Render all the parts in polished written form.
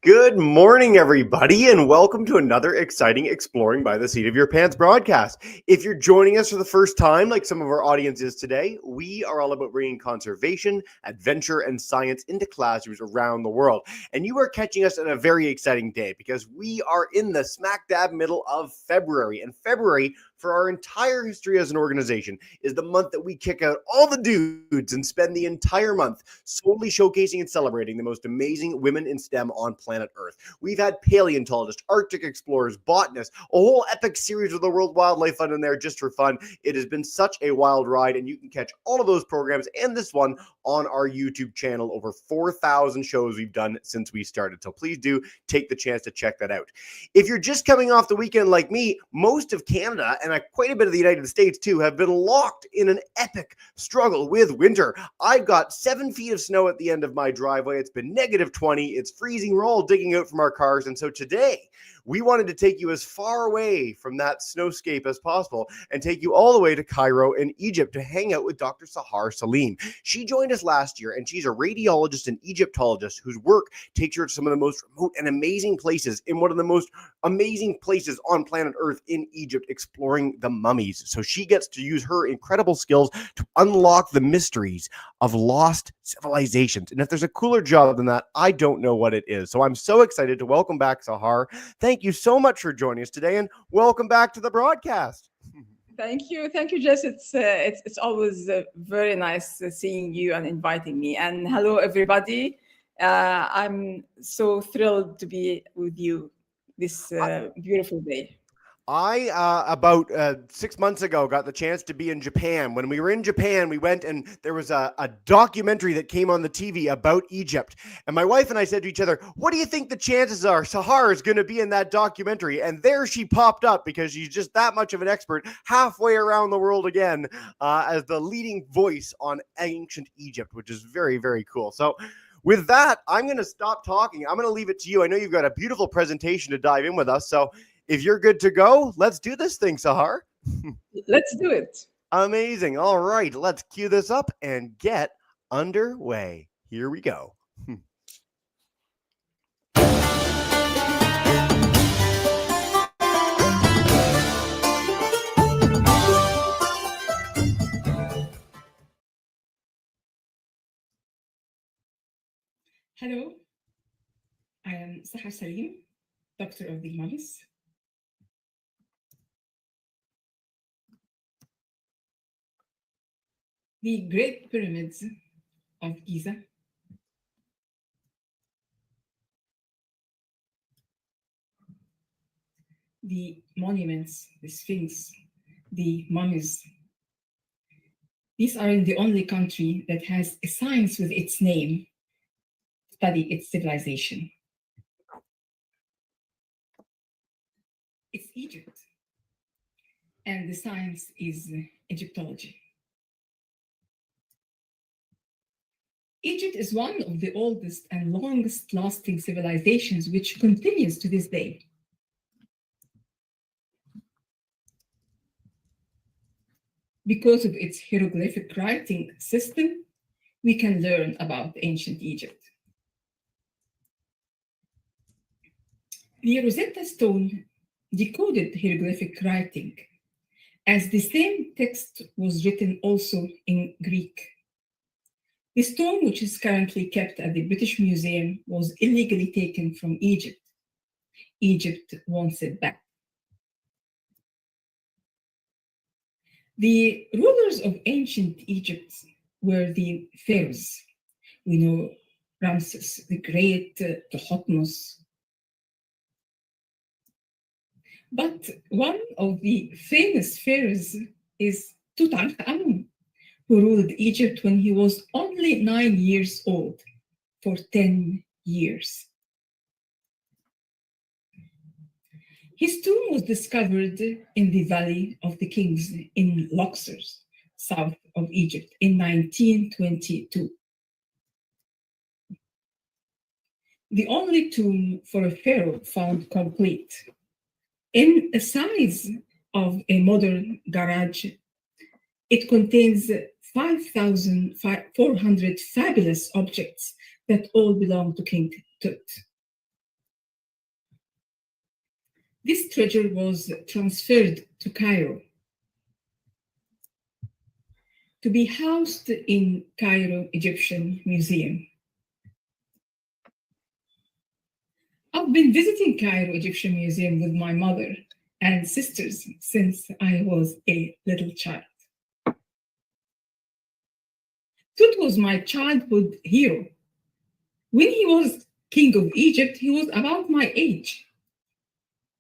Good morning, everybody, and welcome to another exciting Exploring by the Seat of Your Pants broadcast. If you're joining us for the first time, like some of our audience is today, we are all about bringing conservation, adventure, and science into classrooms around the world. And you are catching us on a very exciting day because we are in the smack dab middle of February. And February, for our entire history as an organization, is the month that we kick out all the dudes and spend the entire month solely showcasing and celebrating the most amazing women in STEM on planet Earth. We've had paleontologists, Arctic explorers, botanists, a whole epic series of the World Wildlife Fund in there just for fun. It has been such a wild ride, and you can catch all of those programs and this one on our YouTube channel. Over 4,000 shows we've done since we started. So please do take the chance to check that out. If you're just coming off the weekend like me, most of Canada and quite a bit of the United States too have been locked in an epic struggle with winter. I've got 7 feet of snow at the end of my driveway. It's been negative 20. It's freezing. We're all digging out from our cars. And so today, we wanted to take you as far away from that snowscape as possible and take you all the way to Cairo in Egypt to hang out with Dr. Sahar Saleem. She joined us last year, and she's a radiologist and Egyptologist whose work takes her to some of the most remote and amazing places in one of the most amazing places on planet Earth in Egypt, exploring the mummies. So she gets to use her incredible skills to unlock the mysteries of lost civilizations. And if there's a cooler job than that, I don't know what it is. So I'm so excited to welcome back Sahar. Thank you so much for joining us today, and welcome back to the broadcast. Thank you, Jess. It's always very nice seeing you and inviting me. And hello, everybody. I'm so thrilled to be with you this beautiful day. I, about 6 months ago, got the chance to be in Japan. When we were in Japan, we went and there was a documentary that came on the TV about Egypt. And my wife and I said to each other, what do you think the chances are Sahar is going to be in that documentary? And there she popped up because she's just that much of an expert halfway around the world again as the leading voice on ancient Egypt, which is very, very cool. So with that, I'm going to stop talking. I'm going to leave it to you. I know you've got a beautiful presentation to dive in with us. So if you're good to go, let's do this thing, Sahar. Let's do it. Amazing. All right, let's cue this up and get underway. Here we go. Hello, I am Sahar Saleem, Doctor of the Mummies. The Great Pyramids of Giza, the monuments, the Sphinx, the mummies. These are in the only country that has a science with its name, study its civilization. It's Egypt, and the science is Egyptology. Egypt is one of the oldest and longest lasting civilizations, which continues to this day. Because of its hieroglyphic writing system, we can learn about ancient Egypt. The Rosetta Stone decoded hieroglyphic writing, as the same text was written also in Greek. The stone, which is currently kept at the British Museum, was illegally taken from Egypt. Egypt wants it back. The rulers of ancient Egypt were the pharaohs. We know Ramses the Great, Thutmose. But one of the famous pharaohs is Tutankhamun, who ruled Egypt when he was only 9 years old for 10 years. His tomb was discovered in the Valley of the Kings in Luxor, south of Egypt, in 1922. The only tomb for a pharaoh found complete. In the size of a modern garage, it contains 5,400 fabulous objects that all belong to King Tut. This treasure was transferred to Cairo to be housed in Cairo Egyptian Museum. I've been visiting Cairo Egyptian Museum with my mother and sisters since I was a little child. Tut was my childhood hero. When he was king of Egypt, he was about my age.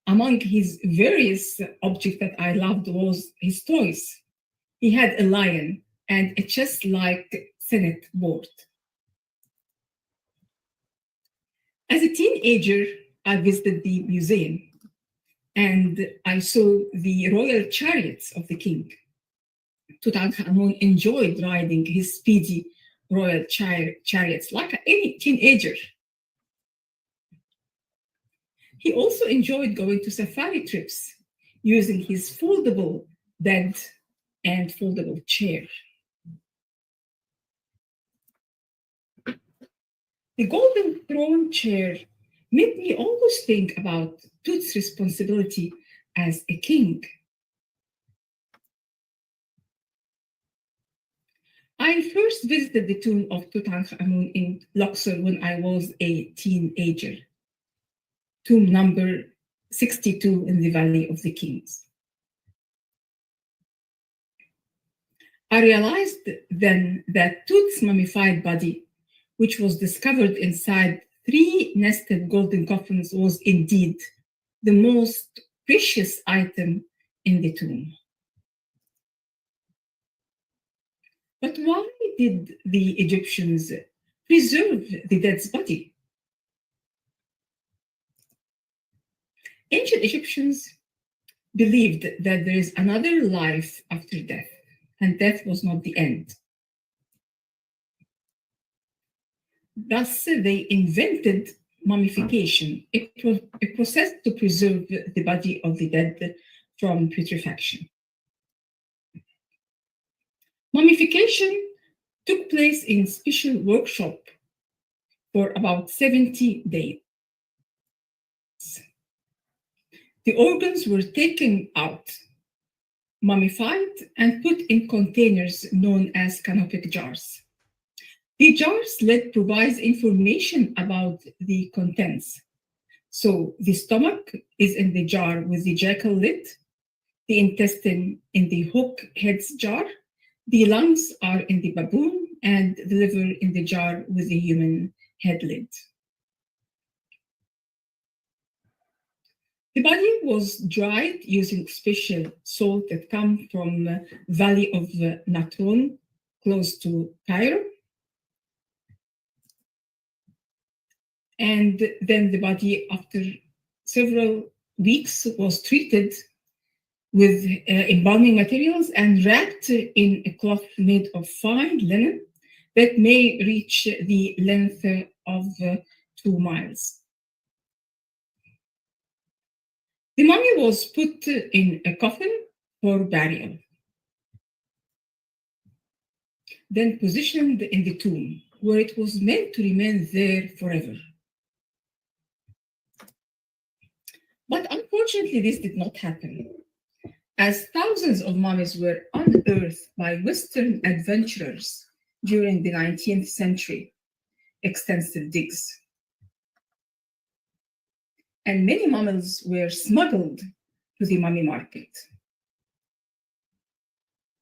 Among his various objects that I loved was his toys. He had a lion and a chess-like Senate board. As a teenager, I visited the museum and I saw the royal chariots of the king. Tutankhamun enjoyed riding his speedy royal chariots like any teenager. He also enjoyed going to safari trips using his foldable bed and foldable chair. The golden throne chair made me always think about Tut's responsibility as a king. I first visited the tomb of Tutankhamun in Luxor when I was a teenager. Tomb number 62 in the Valley of the Kings. I realized then that Tut's mummified body, which was discovered inside 3 nested golden coffins, was indeed the most precious item in the tomb. But why did the Egyptians preserve the dead's body? Ancient Egyptians believed that there is another life after death, and death was not the end. Thus, they invented mummification, a process to preserve the body of the dead from putrefaction. Mummification took place in special workshop for about 70 days. The organs were taken out, mummified, and put in containers known as canopic jars. The jar's lid provides information about the contents. So the stomach is in the jar with the jackal lid, the intestine in the hook head's jar, the lungs are in the baboon, and the liver in the jar with the human head lid. The body was dried using special salt that come from the Valley of Natron, close to Cairo. And then the body, after several weeks, was treated with embalming materials and wrapped in a cloth made of fine linen that may reach the length of 2 miles. The mummy was put in a coffin for burial, then positioned in the tomb, where it was meant to remain there forever. But unfortunately, this did not happen, as thousands of mummies were unearthed by Western adventurers during the 19th century, extensive digs. And many mummies were smuggled to the mummy market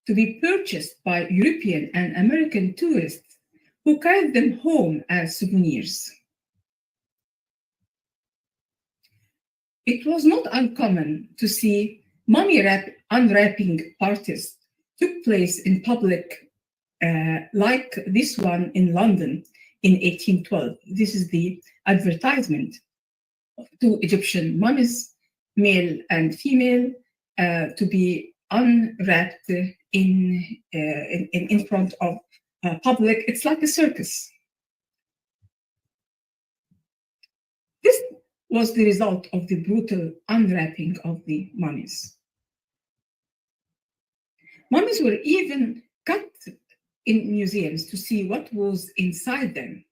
to be purchased by European and American tourists who carried them home as souvenirs. It was not uncommon to see mummy unwrapping parties took place in public, like this one in London in 1812. This is the advertisement of 2 Egyptian mummies, male and female, to be unwrapped in front of public. It's like a circus. This was the result of the brutal unwrapping of the mummies. Mummies were even cut in museums to see what was inside them.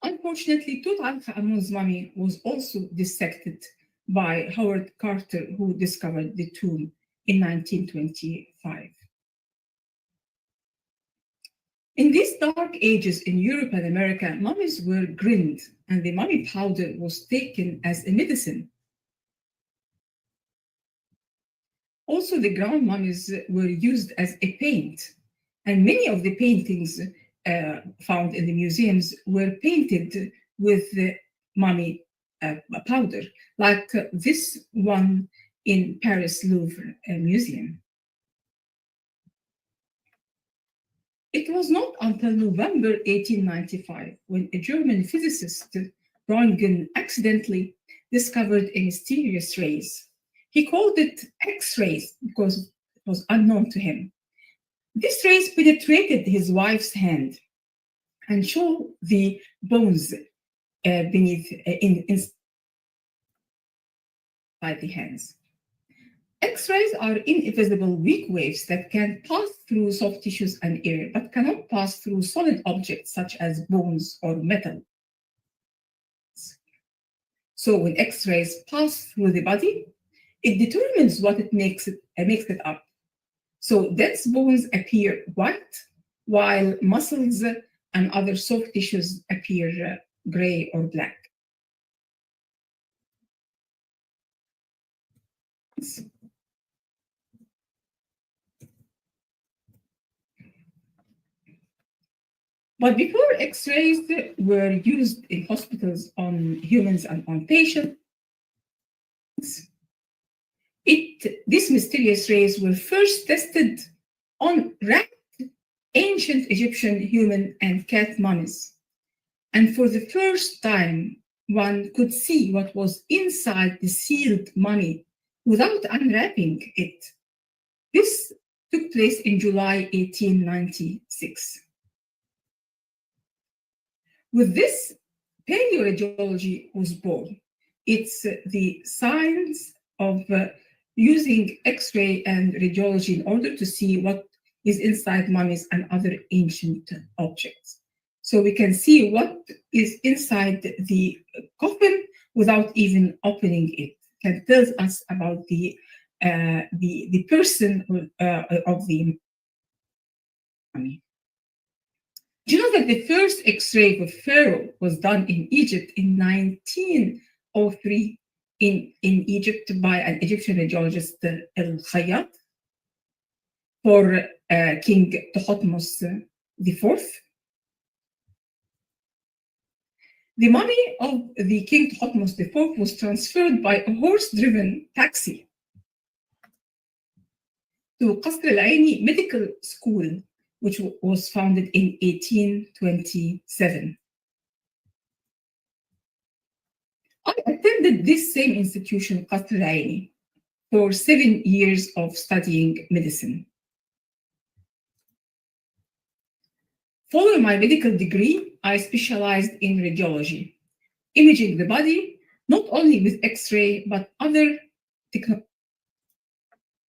Unfortunately, Tutankhamun's mummy was also dissected by Howard Carter, who discovered the tomb in 1925. In these dark ages in Europe and America, mummies were grinned, and the mummy powder was taken as a medicine. Also, the ground mummies were used as a paint, and many of the paintings found in the museums were painted with the mummy powder, like this one in Paris Louvre Museum. It was not until November 1895 when a German physicist, Röntgen, accidentally discovered a mysterious rays. He called it X-rays because it was unknown to him. This rays penetrated his wife's hand and showed the bones beneath inside the hands. X-rays are invisible weak waves that can pass through soft tissues and air, but cannot pass through solid objects such as bones or metal. So when X-rays pass through the body, it determines what it makes it up. So dense bones appear white, while muscles and other soft tissues appear gray or black. But before X-rays were used in hospitals on humans and on patients, these mysterious rays were first tested on wrapped ancient Egyptian human and cat mummies. And for the first time, one could see what was inside the sealed mummy without unwrapping it. This took place in July 1896. With this, paleoradiology was born. It's the science of using X-ray and radiology in order to see what is inside mummies and other ancient objects. So we can see what is inside the coffin without even opening it. Can tell us about the person of the mummy. Do you know that the first X-ray of Pharaoh was done in Egypt in 1903 in Egypt by an Egyptian radiologist, Al-Khayyat, for King Thutmose IV? The mummy of the King Thutmose IV was transferred by a horse-driven taxi to Qasr al-Aini Medical School, which was founded in 1827. I attended this same institution, Qasr al-Aini, for 7 years of studying medicine. Following my medical degree, I specialized in radiology, imaging the body, not only with X-ray, but other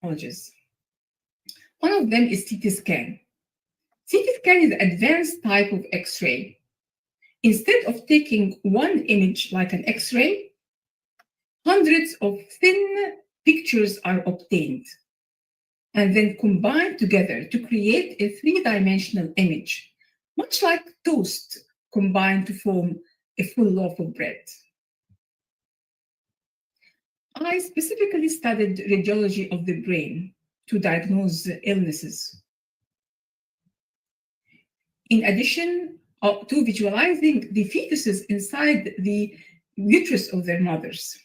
technologies. One of them is CT scan. CT scan is an advanced type of X-ray. Instead of taking one image like an X-ray, hundreds of thin pictures are obtained and then combined together to create a three-dimensional image, much like toast combined to form a full loaf of bread. I specifically studied radiology of the brain to diagnose illnesses. In addition to visualizing the fetuses inside the uterus of their mothers.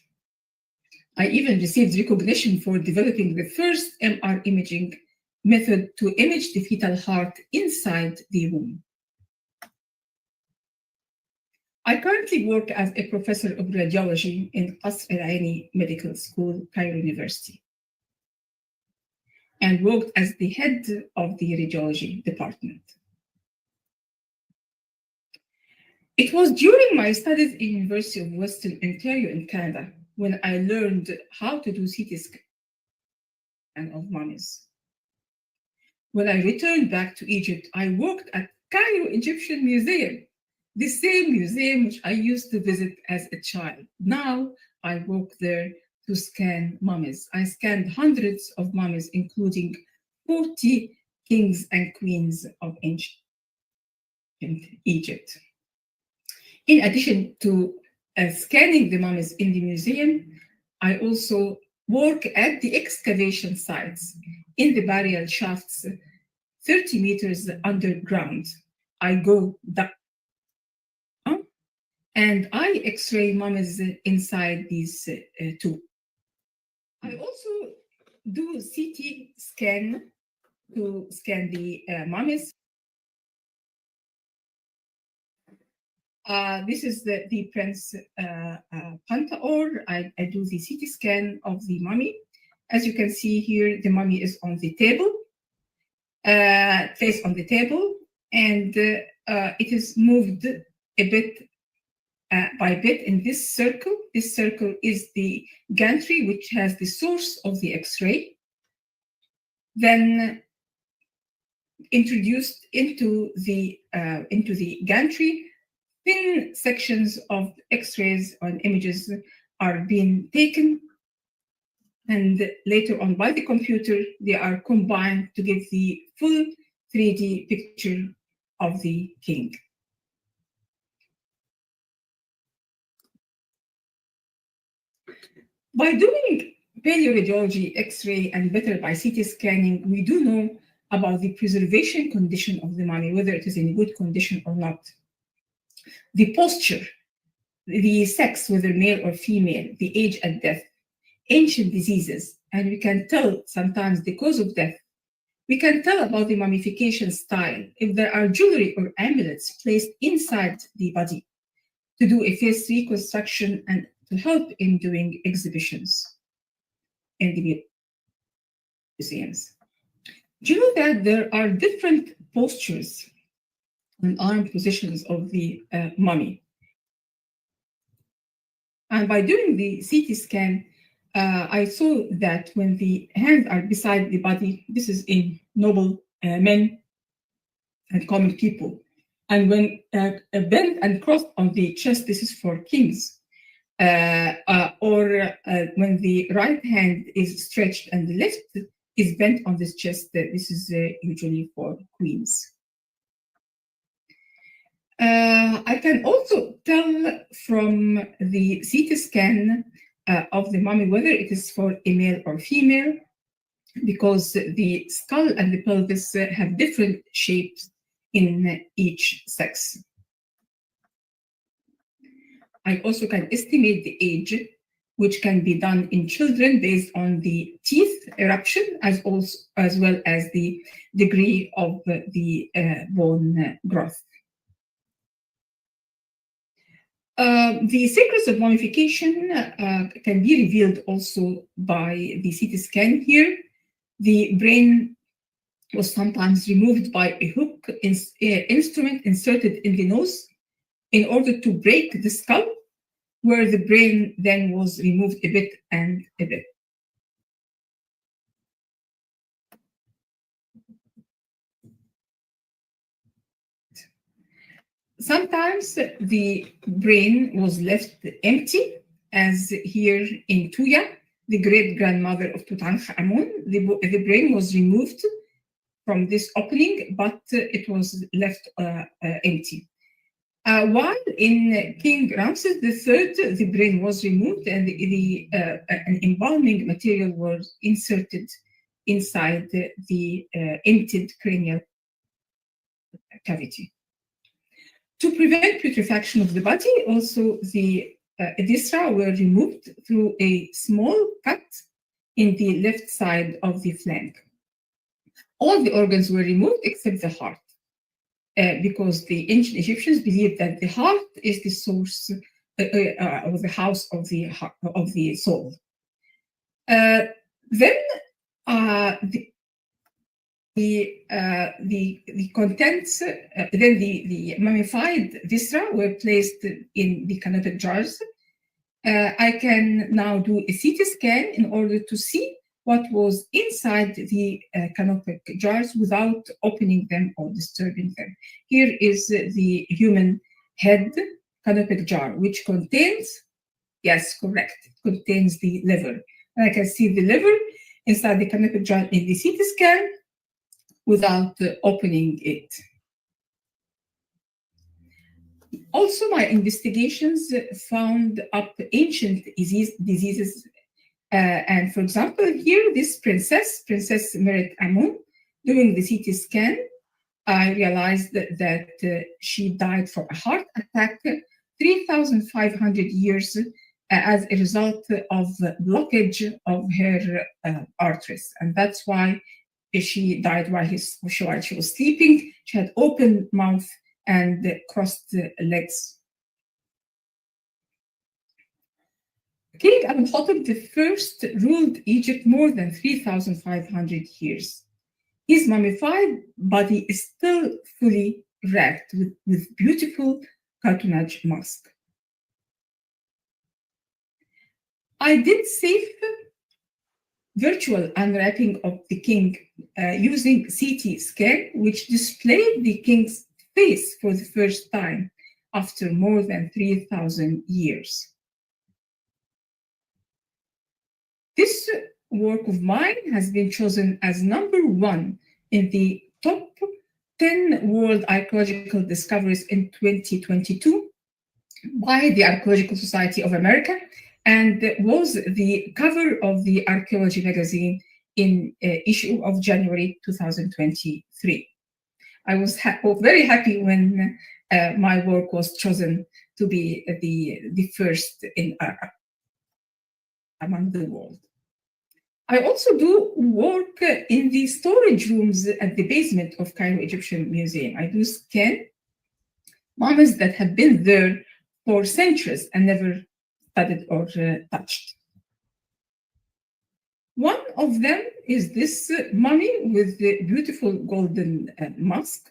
I even received recognition for developing the first MR imaging method to image the fetal heart inside the womb. I currently work as a professor of radiology in Qasr al-Aini Medical School, Cairo University, and worked as the head of the radiology department. It was during my studies in University of Western Ontario in Canada when I learned how to do CT scan of mummies. When I returned back to Egypt, I worked at Cairo Egyptian Museum the same museum which I used to visit as a child. Now I walk there to scan mummies. I scanned hundreds of mummies, including 40 kings and queens of ancient Egypt. In addition to scanning the mummies in the museum, I also work at the excavation sites in the burial shafts 30 meters underground. I go down and I X-ray mummies inside these tubes. I also do CT scan to scan the mummies. This is the Prince Pantaor. I do the CT scan of the mummy. As you can see here, the mummy is on the table, placed on the table, and it is moved a bit by bit in this circle. This circle is the gantry, which has the source of the X-ray. Then introduced into the gantry, thin sections of X-rays and images are being taken, and later on by the computer, they are combined to give the full 3D picture of the king. By doing paleoradiology, X-ray, and better by CT scanning, we do know about the preservation condition of the mummy, whether it is in good condition or not. The posture, the sex, whether male or female, the age and death, ancient diseases, and we can tell sometimes the cause of death. We can tell about the mummification style, if there are jewelry or amulets placed inside the body, to do a face reconstruction and to help in doing exhibitions in the museums. Do you know that there are different postures and arm positions of the mummy? And by doing the CT scan, I saw that when the hands are beside the body, this is in noble men and common people. And when bent and crossed on the chest, this is for kings. Or when the right hand is stretched and the left is bent on this chest, this is usually for queens. I can also tell from the CT scan of the mummy whether it is for a male or female, because the skull and the pelvis have different shapes in each sex. I also can estimate the age, which can be done in children based on the teeth eruption, as well as the degree of the bone growth. The secrets of mummification can be revealed also by the CT scan here. The brain was sometimes removed by a hook instrument inserted in the nose in order to break the skull, where the brain then was removed a bit and a bit. Sometimes the brain was left empty, as here in Tuya, the great-grandmother of Tutankhamun. The brain was removed from this opening, but it was left empty. While in King Ramses III, the brain was removed and an embalming material was inserted inside the emptied cranial cavity. To prevent putrefaction of the body, also the viscera were removed through a small cut in the left side of the flank. All the organs were removed except the heart, because the ancient Egyptians believed that the heart is the source of the house of the soul. Then the contents, then the mummified viscera were placed in the canopic jars. I can now do a CT scan in order to see what was inside the canopic jars without opening them or disturbing them. Here is the human head canopic jar, which contains, yes, correct, it contains the liver. And I can see the liver inside the canopic jar in the CT scan without opening it. Also, my investigations found up ancient diseases. And for example, here, this Princess Merit Amun, doing the CT scan, I realized that she died from a heart attack 3,500 years as a result of blockage of her arteries. And that's why she died while she was sleeping. She had open mouth and crossed legs. King Amenhotep I ruled Egypt more than 3,500 years. His mummified body is still fully wrapped with beautiful cartonnage mask. I did safe virtual unwrapping of the king using CT scan, which displayed the king's face for the first time after more than 3,000 years. This work of mine has been chosen as #1 in the top 10 world archaeological discoveries in 2022 by the Archaeological Society of America, and was the cover of the Archaeology magazine in issue of January 2023. I was very happy when my work was chosen to be the first in among the world. I also do work in the storage rooms at the basement of Cairo Egyptian Museum. I do scan mummies that have been there for centuries and never studied or touched. One of them is this mummy with the beautiful golden mask.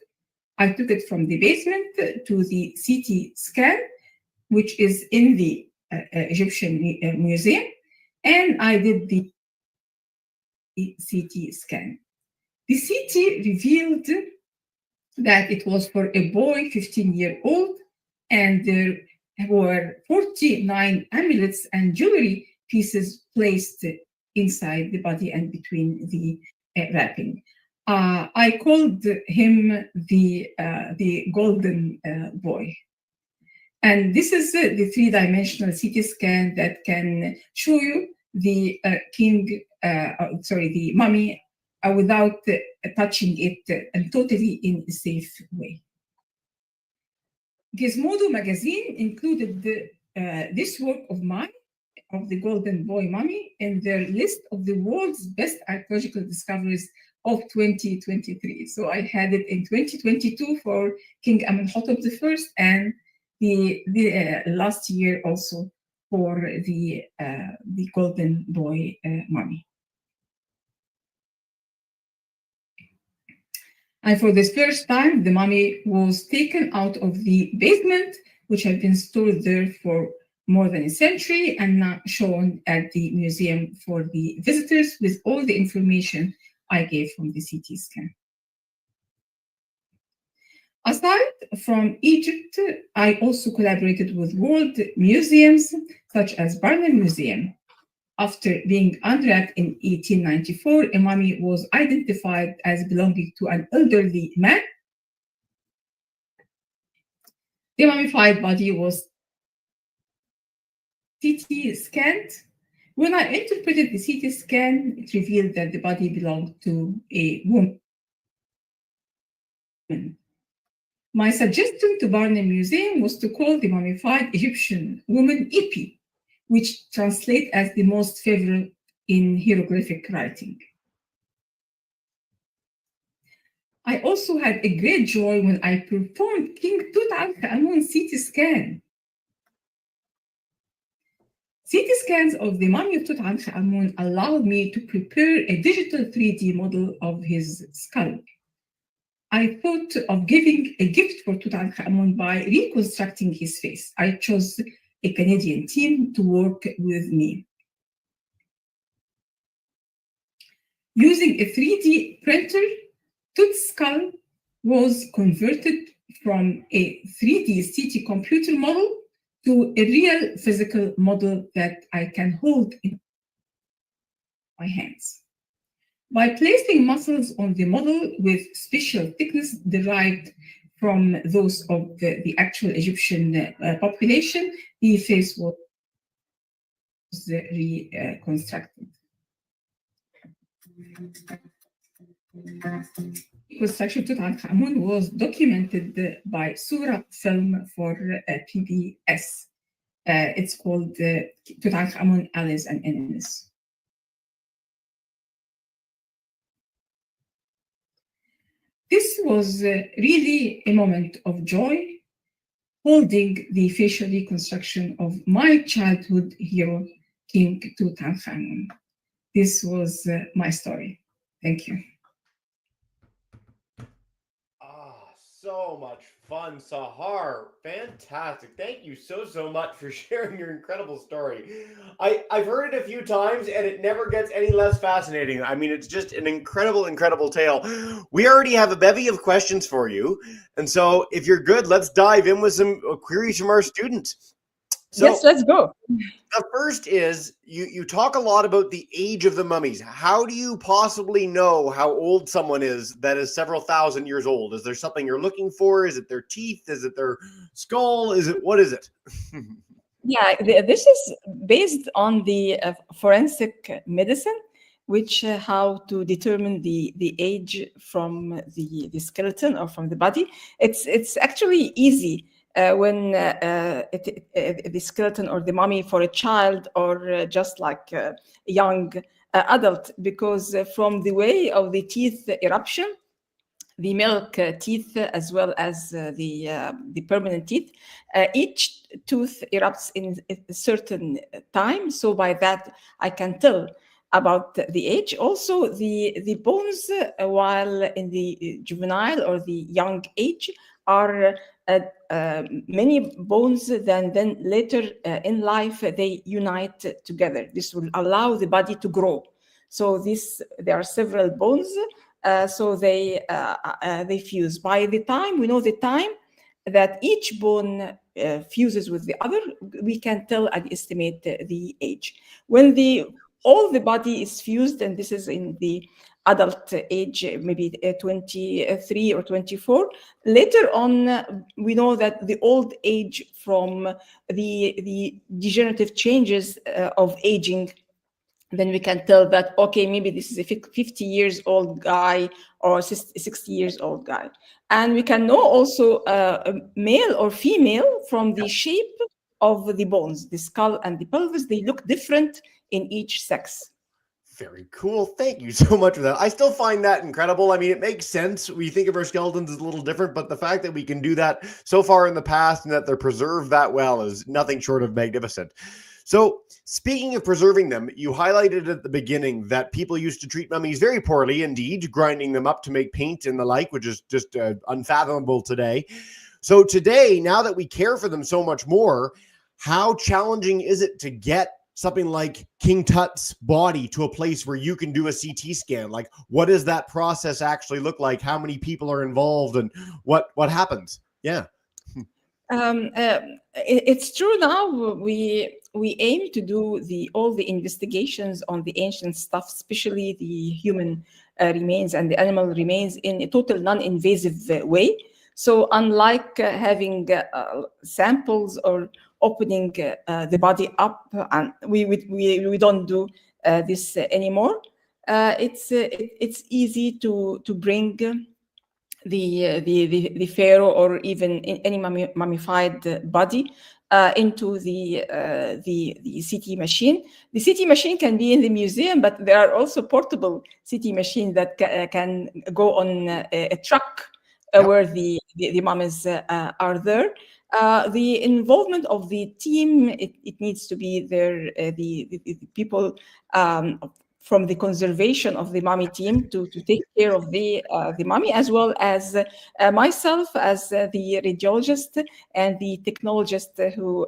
I took it from the basement to the CT scan, which is in the Egyptian Museum, and I did the CT scan. The CT revealed that it was for a boy 15-year-old, and there were 49 amulets and jewelry pieces placed inside the body and between the wrapping. I called him the golden boy. And this is the three-dimensional CT scan that can show you the the mummy without touching it and totally in a safe way. Gizmodo magazine included this work of mine, of the Golden Boy mummy, in their list of the world's best archaeological discoveries of 2023. So I had it in 2022 for King Amenhotep I, and the last year also for the Golden Boy mummy. And for this first time, the mummy was taken out of the basement, which had been stored there for more than a century, and now shown at the museum for the visitors with all the information I gave from the CT scan. Aside from Egypt, I also collaborated with world museums such as Barnum Museum. After being unwrapped in 1894, a mummy was identified as belonging to an elderly man. The mummified body was CT scanned. When I interpreted the CT scan, it revealed that the body belonged to a woman. My suggestion to Barnum Museum was to call the mummified Egyptian woman Ipi, which translates as the most favored in hieroglyphic writing. I also had a great joy when I performed King Tutankhamun's CT scan. CT scans of the mummy of Tutankhamun allowed me to prepare a digital 3D model of his skull. I thought of giving a gift for Tutankhamun by reconstructing his face. I chose a Canadian team to work with me. Using a 3D printer, Tut's skull was converted from a 3D CT computer model to a real physical model that I can hold in my hands. By placing muscles on the model with special thickness derived from those of the actual Egyptian population, the face was reconstructed. Reconstruction Tutankhamun was documented by Sura film for PBS. It's called Tutankhamun, Allies and Enemies. This was really a moment of joy, holding the facial reconstruction of my childhood hero, King Tutankhamun. This was my story. Thank you. So much fun, Sahar. Fantastic. Thank you so much for sharing your incredible story. I've heard it a few times and it never gets any less fascinating. I mean, it's just an incredible tale. We already have a bevy of questions for you. And so if you're good, let's dive in with some queries from our students. So, yes, let's go. The first is you talk a lot about the age of the mummies. How do you possibly know how old someone is that is several thousand years old? Is there something you're looking for? Is it their teeth? Is it their skull? What is it? Yeah, this is based on the forensic medicine, which how to determine the age from the skeleton or from the body. It's actually easy. When the skeleton or the mummy for a child or just like a young adult, because from the way of the teeth eruption, the milk teeth as well as the permanent teeth, each tooth erupts in a certain time. So by that, I can tell about the age. Also, the bones, while in the juvenile or the young age, are many bones then later in life they unite together. This will allow the body to grow. So there are several bones, so they fuse. By the time we know the time that each bone fuses with the other, we can tell and estimate the age. When all the body is fused, and this is in the adult age, maybe 23 or 24. Later on, we know that the old age from the degenerative changes of aging, then we can tell that, okay, maybe this is a 50 years old guy or 60 years old guy. And we can know also male or female from the shape of the bones, the skull and the pelvis. They look different in each sex. Very cool. Thank you so much for that. I still find that incredible. I mean, it makes sense. We think of our skeletons as a little different, but the fact that we can do that so far in the past and that they're preserved that well is nothing short of magnificent. So speaking of preserving them, you highlighted at the beginning that people used to treat mummies very poorly indeed, grinding them up to make paint and the like, which is just unfathomable today. So today, now that we care for them so much more, how challenging is it to get something like King Tut's body to a place where you can do a CT scan? Like, what does that process actually look like? How many people are involved and what happens? Yeah. It's true now. We aim to do all the investigations on the ancient stuff, especially the human remains and the animal remains, in a total non-invasive way. So unlike having samples or opening the body up, and we don't do this anymore. It's easy to bring the pharaoh or even any mummified body into the CT machine. The CT machine can be in the museum, but there are also portable CT machines that can go on a truck where the mummies are there. The involvement of the team, it needs to be there, the people from the conservation of the mummy team to take care of the mummy, as well as myself as the radiologist and the technologist who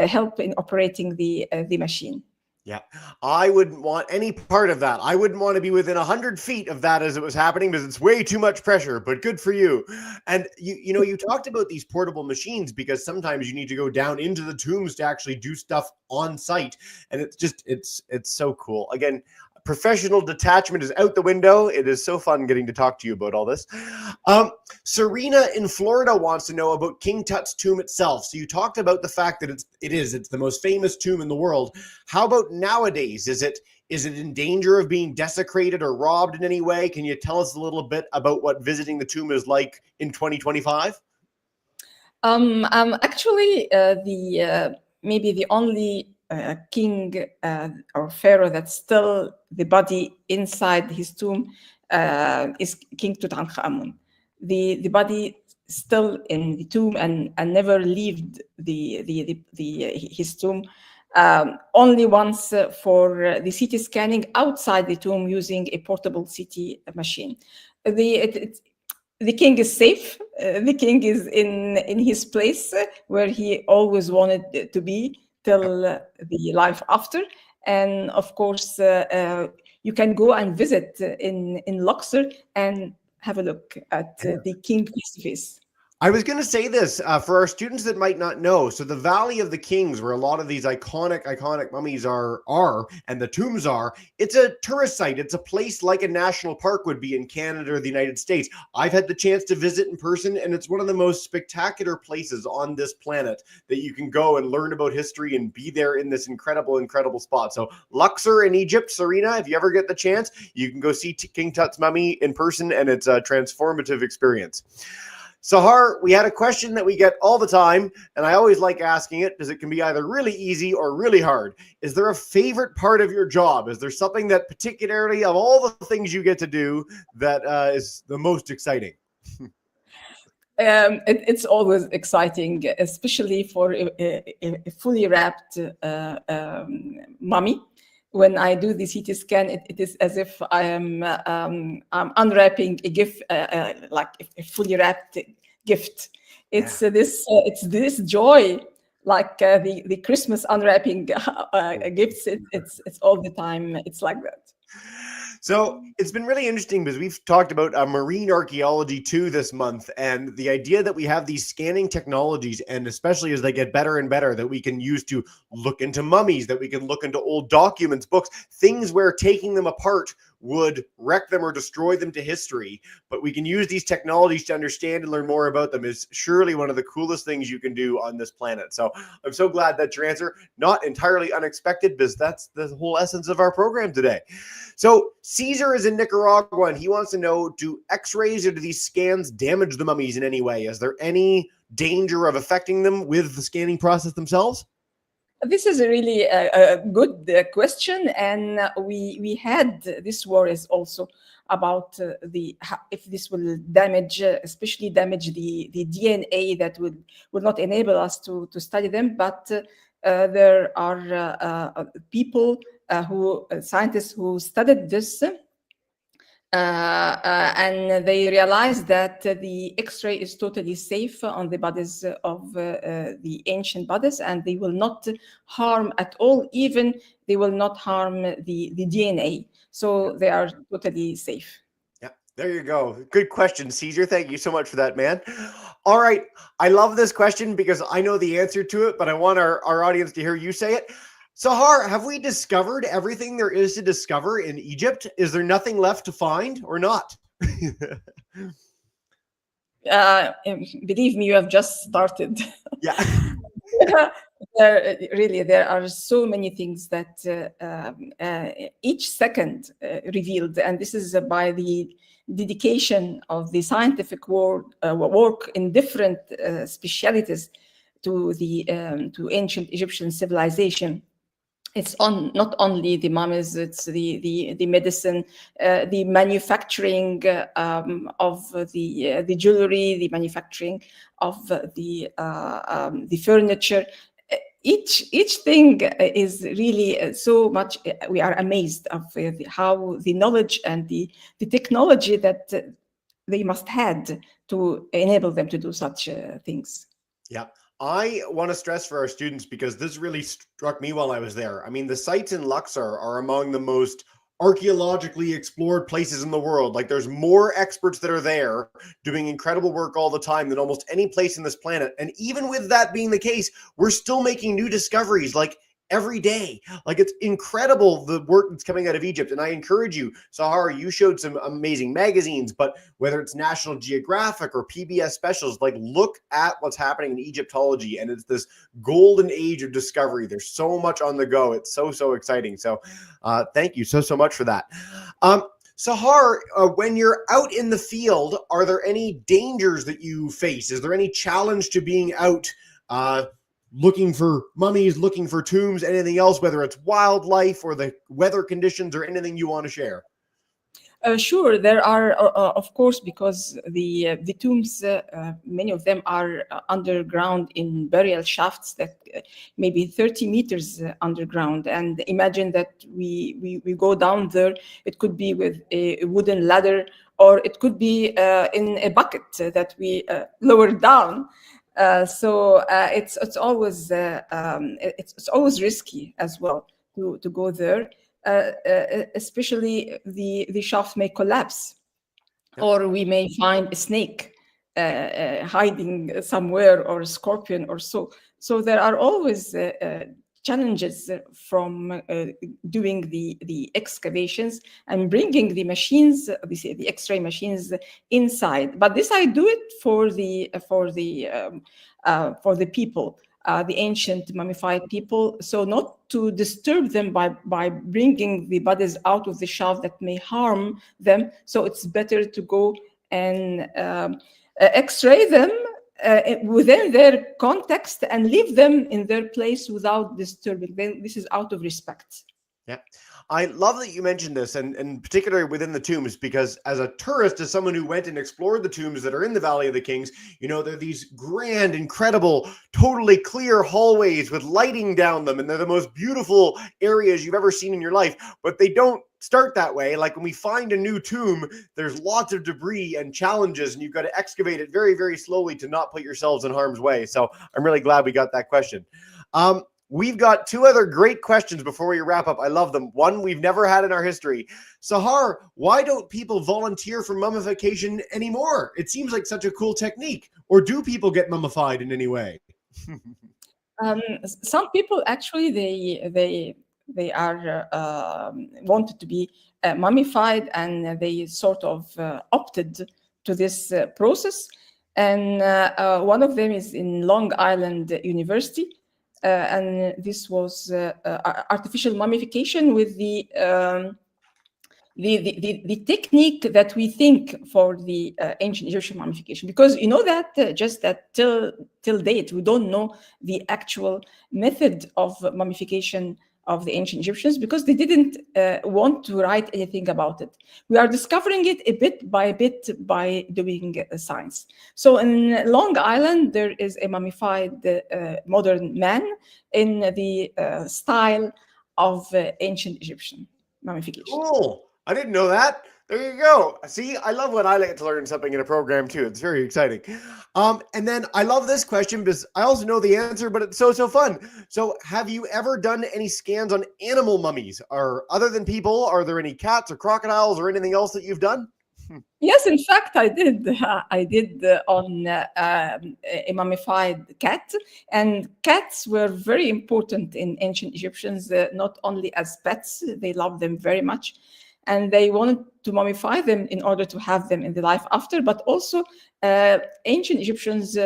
help in operating the machine. Yeah, I wouldn't want any part of that. I wouldn't want to be within 100 feet of that as it was happening because it's way too much pressure, but good for you. And you talked about these portable machines because sometimes you need to go down into the tombs to actually do stuff on site. And it's so cool. Again, professional detachment is out the window. It is so fun getting to talk to you about all this. Serena in Florida wants to know about King Tut's tomb itself. So you talked about the fact that it's the most famous tomb in the world. How about nowadays? Is it in danger of being desecrated or robbed in any way? Can you tell us a little bit about what visiting the tomb is like in 2025? Actually, the maybe the only king or pharaoh that's still the body inside his tomb is King Tutankhamun. The body still in the tomb and never left his tomb. Only once for the CT scanning outside the tomb using a portable CT machine. The king is safe. The king is in his place where he always wanted to be till the life after. And of course, you can go and visit in Luxor and have a look at the king face to face. I was going to say this for our students that might not know. So the Valley of the Kings, where a lot of these iconic mummies are, and the tombs are, it's a tourist site. It's a place like a national park would be in Canada or the United States. I've had the chance to visit in person, and it's one of the most spectacular places on this planet that you can go and learn about history and be there in this incredible spot. So Luxor in Egypt, Serena, if you ever get the chance, you can go see King Tut's mummy in person, and it's a transformative experience. Sahar, we had a question that we get all the time, and I always like asking it because it can be either really easy or really hard. Is there a favorite part of your job? Is there something that particularly of all the things you get to do that is the most exciting? It's always exciting, especially for a fully wrapped mummy. When I do the CT scan, it is as if I'm unwrapping a gift, like a fully wrapped gift. It's this joy, like the Christmas unwrapping gifts. It's all the time. It's like that. So it's been really interesting because we've talked about marine archaeology too this month, and the idea that we have these scanning technologies, and especially as they get better and better, that we can use to look into mummies, that we can look into old documents, books, things where taking them apart would wreck them or destroy them to history. But we can use these technologies to understand and learn more about them is surely one of the coolest things you can do on this planet. So I'm so glad that's your answer. Not entirely unexpected because that's the whole essence of our program today. So Caesar is in Nicaragua and he wants to know, do x-rays or do these scans damage the mummies in any way? Is there any danger of affecting them with the scanning process themselves? This is a really good question, and we had this worries also about if this will damage, especially damage the DNA that would not enable us to study them. But there are people scientists who studied this. And they realized that the X-ray is totally safe on the bodies of the ancient bodies, and they will not harm at all. Even they will not harm the DNA. So they are totally safe. Yeah, there you go. Good question, Caesar. Thank you so much for that, man. All right. I love this question because I know the answer to it, but I want our audience to hear you say it. Sahar, have we discovered everything there is to discover in Egypt? Is there nothing left to find or not? Believe me, you have just started. Yeah. There are so many things that each second revealed, and this is by the dedication of the scientific work in different specialities to ancient Egyptian civilization. It's not only the mummies, it's the medicine, the manufacturing of the jewelry, the manufacturing of the furniture. Each thing is really so much. We are amazed of how the knowledge and the technology that they must had to enable them to do such things. Yeah. I want to stress for our students, because this really struck me while I was there. I mean, the sites in Luxor are among the most archaeologically explored places in the world. Like, there's more experts that are there doing incredible work all the time than almost any place in this planet. And even with that being the case, we're still making new discoveries like every day. Like, it's incredible the work that's coming out of Egypt. And I encourage you, Sahar, you showed some amazing magazines, but whether it's National Geographic or PBS specials, like, look at what's happening in Egyptology, and it's this golden age of discovery. There's so much on the go. It's so exciting. So thank you so much for that. Sahar, when you're out in the field, are there any dangers that you face? Is there any challenge to being out looking for mummies, looking for tombs, anything else, whether it's wildlife or the weather conditions or anything you want to share? Sure, there are, of course, because the tombs, many of them are underground in burial shafts that maybe 30 meters underground. And imagine that we go down there. It could be with a wooden ladder, or it could be in a bucket that we lower down. So it's always risky as well to go there. Especially the shaft may collapse, or we may find a snake hiding somewhere, or a scorpion or so. So there are always challenges from doing the excavations and bringing the machines, the X-ray machines, inside. But this I do it for the people. The ancient mummified people, so not to disturb them by bringing the bodies out of the shaft that may harm them. So it's better to go and X-ray them within their context and leave them in their place without disturbing them. This is out of respect. Yeah. I love that you mentioned this, and particularly within the tombs, because as a tourist, as someone who went and explored the tombs that are in the Valley of the Kings, you know, they're these grand, incredible, totally clear hallways with lighting down them, and they're the most beautiful areas you've ever seen in your life. But they don't start that way. Like, when we find a new tomb, there's lots of debris and challenges, and you've got to excavate it very slowly to not put yourselves in harm's way. So I'm really glad we got that question. We've got two other great questions before we wrap up. I love them. One we've never had in our history. Sahar, why don't people volunteer for mummification anymore? It seems like such a cool technique. Or do people get mummified in any way? Some people actually they are wanted to be mummified, and they sort of opted to this process. And one of them is in Long Island University. And this was artificial mummification with the technique that we think for the ancient Egyptian mummification, because you know that just that till date we don't know the actual method of mummification of the ancient Egyptians, because they didn't want to write anything about it. We are discovering it a bit by doing science. So in Long Island, there is a mummified modern man in the style of ancient Egyptian mummification. Cool. I didn't know that. There you go. See, I love when I like to learn something in a program too. It's very exciting. And then I love this question because I also know the answer, but it's so fun. So have you ever done any scans on animal mummies? Or other than people, are there any cats or crocodiles or anything else that you've done? Yes, in fact, I did. I did on a mummified cat, and cats were very important in ancient Egyptians, not only as pets, they loved them very much, and they wanted to mummify them in order to have them in the life after. But also, ancient Egyptians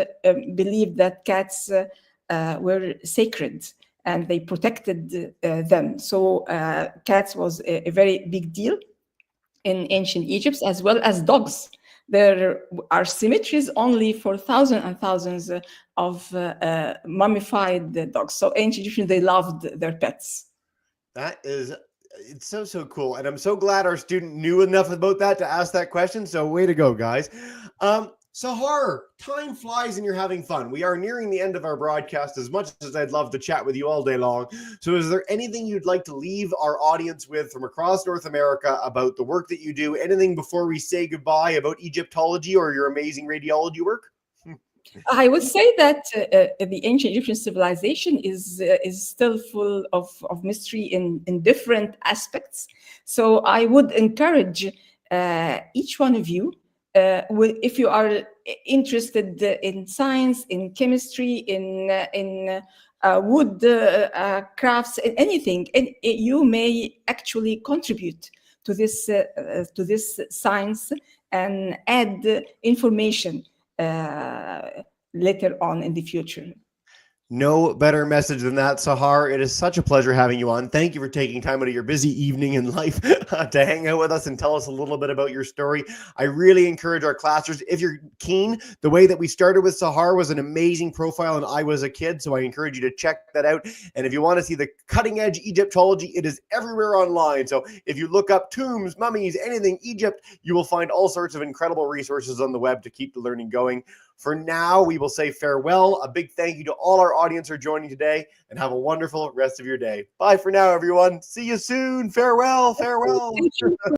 believed that cats were sacred, and they protected them. So cats was a very big deal in ancient Egypt, as well as dogs. There are cemeteries only for thousands and thousands of mummified dogs. So ancient Egyptians, they loved their pets. That is, it's so cool. And I'm so glad our student knew enough about that to ask that question. So way to go, guys. Sahar, time flies and you're having fun. We are nearing the end of our broadcast, as much as I'd love to chat with you all day long. So is there anything you'd like to leave our audience with from across North America about the work that you do? Anything before we say goodbye about Egyptology or your amazing radiology work? I would say that the ancient Egyptian civilization is still full of mystery in different aspects. So I would encourage each one of you, if you are interested in science, in chemistry, in wood crafts, in anything, and you may actually contribute to this science and add information later on in the future. No better message than that, Sahar. It is such a pleasure having you on. Thank you for taking time out of your busy evening in life to hang out with us and tell us a little bit about your story. I really encourage our classers, if you're keen, the way that we started with Sahar was an amazing profile and I was a kid, so I encourage you to check that out. And if you want to see the cutting edge Egyptology, it is everywhere online. So if you look up tombs, mummies, anything Egypt, you will find all sorts of incredible resources on the web to keep the learning going. For now, we will say farewell. A big thank you to all our audience for joining today, and have a wonderful rest of your day. Bye for now, everyone. See you soon. Farewell. Farewell. Thank you.